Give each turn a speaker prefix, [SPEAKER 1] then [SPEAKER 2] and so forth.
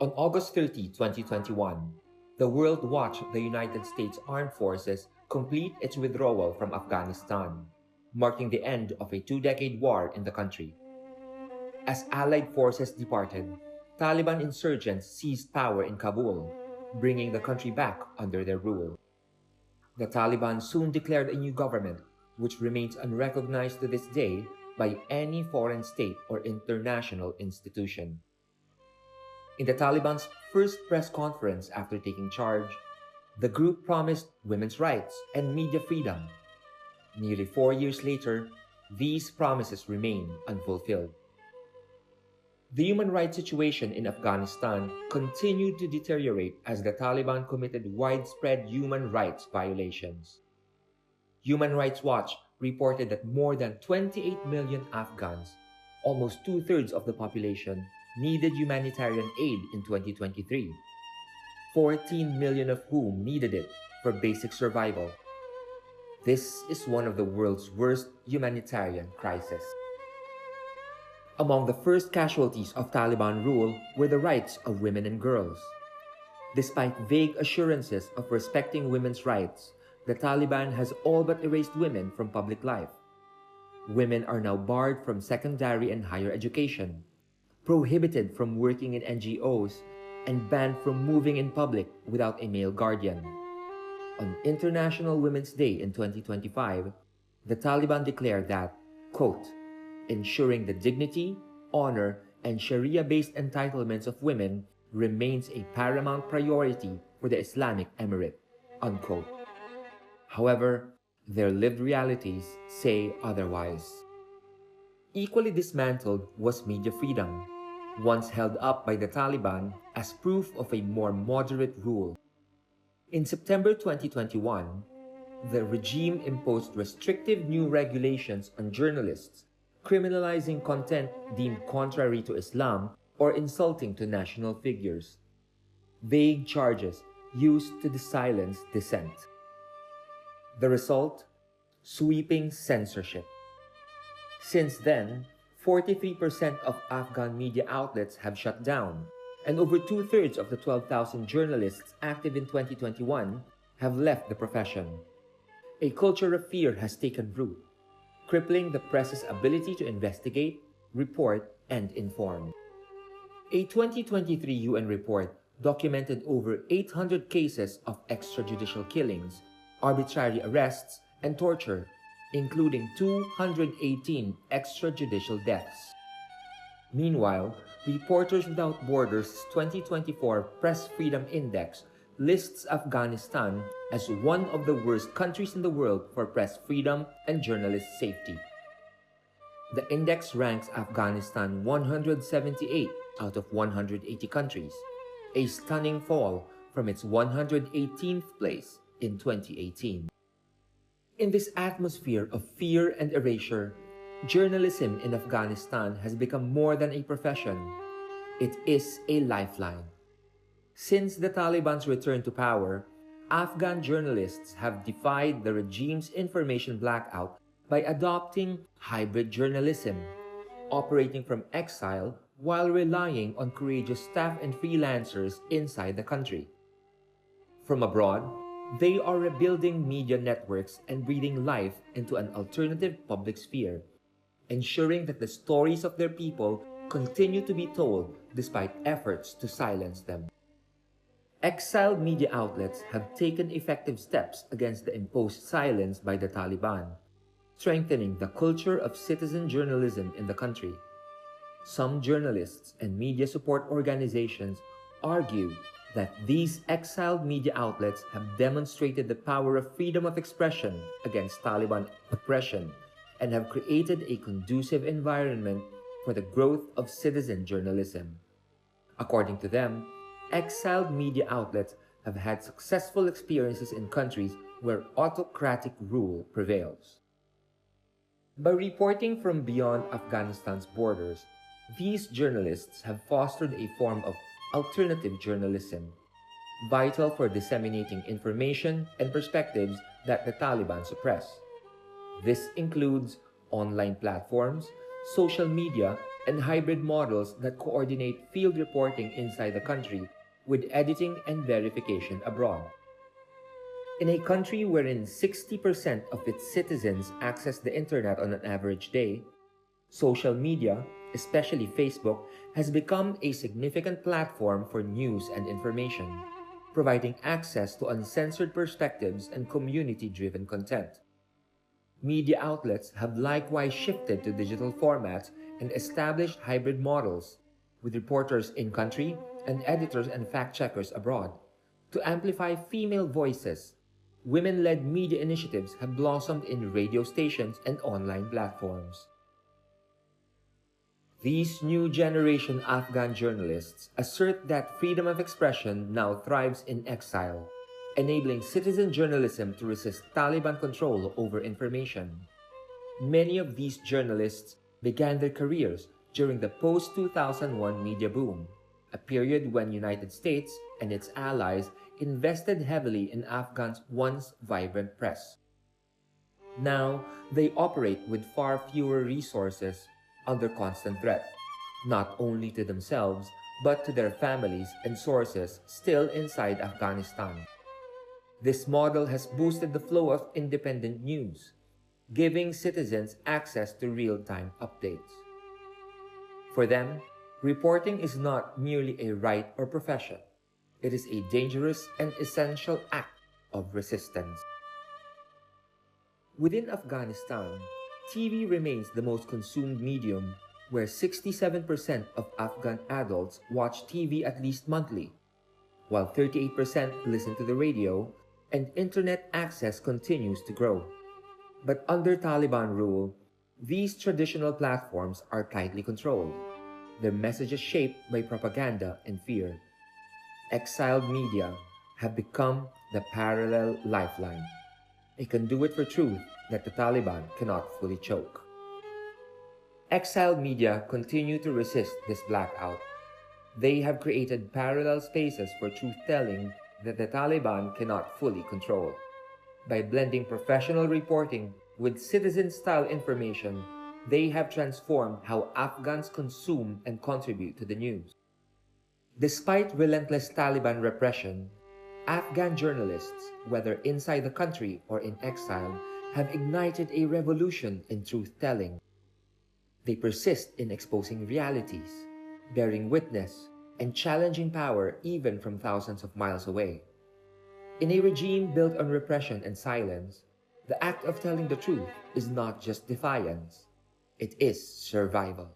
[SPEAKER 1] On August 30, 2021, the world watched the United States Armed Forces complete its withdrawal from Afghanistan, marking the end of a two-decade war in the country. As Allied forces departed, Taliban insurgents seized power in Kabul, bringing the country back under their rule. The Taliban soon declared a new government, which remains unrecognized to this day by any foreign state or international institution. In the Taliban's first press conference after taking charge, the group promised women's rights and media freedom. Nearly 4 years later, these promises remain unfulfilled. The human rights situation in Afghanistan continued to deteriorate as the Taliban committed widespread human rights violations. Human Rights Watch reported that more than 28 million Afghans, almost two-thirds of the population, needed humanitarian aid in 2023, 14 million of whom needed it for basic survival. This is one of the world's worst humanitarian crises. Among the first casualties of Taliban rule were the rights of women and girls. Despite vague assurances of respecting women's rights, the Taliban has all but erased women from public life. Women are now barred from secondary and higher education, prohibited from working in NGOs, and banned from moving in public without a male guardian. On International Women's Day in 2025, the Taliban declared that, quote, ensuring the dignity, honor, and Sharia-based entitlements of women remains a paramount priority for the Islamic Emirate, unquote. However, their lived realities say otherwise. Equally dismantled was media freedom, once held up by the Taliban as proof of a more moderate rule. In September 2021, the regime imposed restrictive new regulations on journalists, criminalizing content deemed contrary to Islam or insulting to national figures. Vague charges used to silence dissent. The result? Sweeping censorship. Since then, 43% of Afghan media outlets have shut down, and over two-thirds of the 12,000 journalists active in 2021 have left the profession. A culture of fear has taken root, crippling the press's ability to investigate, report, and inform. A 2023 UN report documented over 800 cases of extrajudicial killings, arbitrary arrests, and torture, including 218 extrajudicial deaths. Meanwhile, Reporters Without Borders' 2024 Press Freedom Index lists Afghanistan as one of the worst countries in the world for press freedom and journalist safety. The index ranks Afghanistan 178 out of 180 countries, a stunning fall from its 118th place in 2018. In this atmosphere of fear and erasure, journalism in Afghanistan has become more than a profession. It is a lifeline. Since the Taliban's return to power, Afghan journalists have defied the regime's information blackout by adopting hybrid journalism, operating from exile while relying on courageous staff and freelancers inside the country. From abroad, they are rebuilding media networks and breathing life into an alternative public sphere, ensuring that the stories of their people continue to be told despite efforts to silence them. Exiled media outlets have taken effective steps against the imposed silence by the Taliban, strengthening the culture of citizen journalism in the country. Some journalists and media support organizations argue that these exiled media outlets have demonstrated the power of freedom of expression against Taliban oppression and have created a conducive environment for the growth of citizen journalism. According to them, exiled media outlets have had successful experiences in countries where autocratic rule prevails. By reporting from beyond Afghanistan's borders, these journalists have fostered a form of alternative journalism, vital for disseminating information and perspectives that the Taliban suppress. This includes online platforms, social media, and hybrid models that coordinate field reporting inside the country with editing and verification abroad. In a country wherein 60% of its citizens access the internet on an average day, social media, especially Facebook, has become a significant platform for news and information, providing access to uncensored perspectives and community-driven content. Media outlets have likewise shifted to digital formats and established hybrid models, with reporters in-country and editors and fact-checkers abroad. To amplify female voices, women-led media initiatives have blossomed in radio stations and online platforms. These new generation Afghan journalists assert that freedom of expression now thrives in exile, enabling citizen journalism to resist Taliban control over information. Many of these journalists began their careers during the post-2001 media boom, a period when the United States and its allies invested heavily in Afghans' once vibrant press. Now, they operate with far fewer resources, under constant threat, not only to themselves, but to their families and sources still inside Afghanistan. This model has boosted the flow of independent news, giving citizens access to real-time updates. For them, reporting is not merely a right or profession. It is a dangerous and essential act of resistance. Within Afghanistan, TV remains the most consumed medium, where 67% of Afghan adults watch TV at least monthly, while 38% listen to the radio, and internet access continues to grow. But under Taliban rule, these traditional platforms are tightly controlled, their messages shaped by propaganda and fear. Exiled media have become the parallel lifeline, a conduit for truth that the Taliban cannot fully choke. Exiled media continue to resist this blackout. They have created parallel spaces for truth-telling that the Taliban cannot fully control. By blending professional reporting with citizen-style information, they have transformed how Afghans consume and contribute to the news. Despite relentless Taliban repression, Afghan journalists, whether inside the country or in exile, have ignited a revolution in truth-telling. They persist in exposing realities, bearing witness, and challenging power even from thousands of miles away. In a regime built on repression and silence, the act of telling the truth is not just defiance, it is survival.